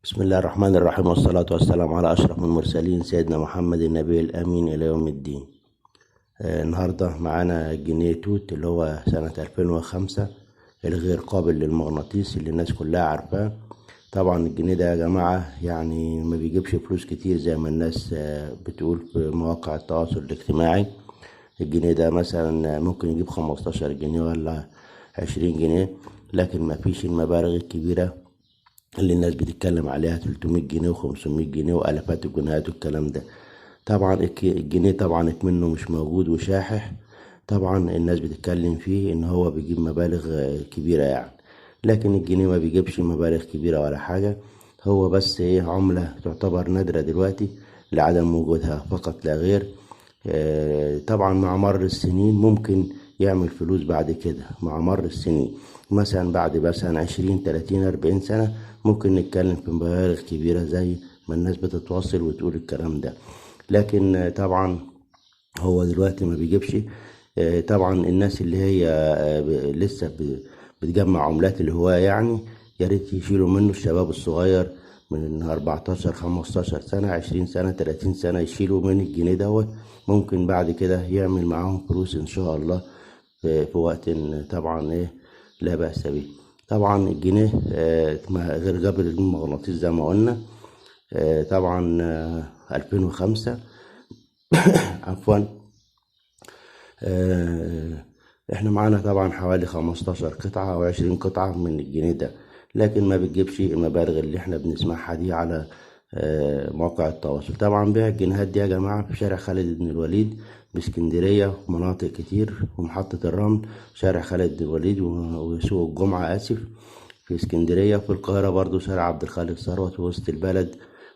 بسم الله الرحمن الرحيم، والصلاة والسلام على أشرف المرسلين سيدنا محمد النبي الأمين إلى يوم الدين. النهاردة معانا جنيه توت اللي هو سنة 2005، الغير قابل للمغناطيس اللي الناس كلها عارفاه. طبعا الجنيه ده يا جماعة يعني ما بيجيبش فلوس كتير زي ما الناس بتقول في مواقع التواصل الاجتماعي. الجنيه ده مثلا ممكن يجيب 15 جنيه ولا 20 جنيه، لكن ما فيش المبالغ الكبيرة اللي الناس بتتكلم عليها 300 جنيه و500 جنيه والافات الجنيهات والكلام ده. طبعا الجنيه طبعا منه مش موجود وشاحح. طبعا الناس بتتكلم فيه ان هو بيجيب مبالغ كبيرة يعني، لكن الجنيه ما بيجيبش مبالغ كبيرة ولا حاجة. هو بس ايه، عملة تعتبر نادرة دلوقتي لعدم وجودها فقط لا غير. طبعا مع مر السنين ممكن يعمل فلوس بعد كده، مع مر السنين مثلا بعد مثلا 20 30 40 سنة ممكن نتكلم في مبالغ كبيرة زي ما الناس بتتواصل وتقول الكلام ده. لكن طبعا هو دلوقتي ما بيجيبش. طبعا الناس اللي هي لسه بتجمع عملات الهواة يعني، يا ريت يشيلوا منه الشباب الصغير من 14 15 سنة 20 سنة 30 سنة، يشيلوا من الجنيه دوت. ممكن بعد كده يعمل معاهم فلوس إن شاء الله في وقت طبعا إيه لا بأس به. طبعا الجنيه غير جبر المغناطيس زي ما قلنا. طبعا 2005 عفوا. آه، احنا معانا طبعا حوالي 15 قطعة او 20 قطعة من الجنيه ده، لكن ما بتجيبش المبالغ اللي احنا بنسمعها دي على مواقع التواصل. طبعا بيع الجنيهات دي يا جماعة في شارع خالد بن الوليد باسكندرية ومناطق كتير، ومحطة الرمل، شارع خالد بن الوليد وسوق الجمعة آسف في اسكندرية. في القاهرة برضو شارع عبد الخالق ثروت ووسط البلد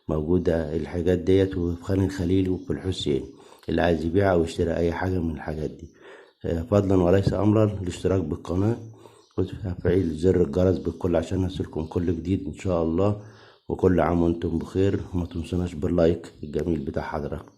موجودة الحاجات ديت، وفي خان الخليل وفي الحسين اللي عايز يبيع أو يشتري أي حاجة من الحاجات دي. فضلا وليس أمرا الاشتراك بالقناة وتفعيل زر الجرس بالكل عشان يصلكم كل جديد إن شاء الله. وكل عام وانتم بخير، وما تنسوناش باللايك الجميل بتاع حضرتك.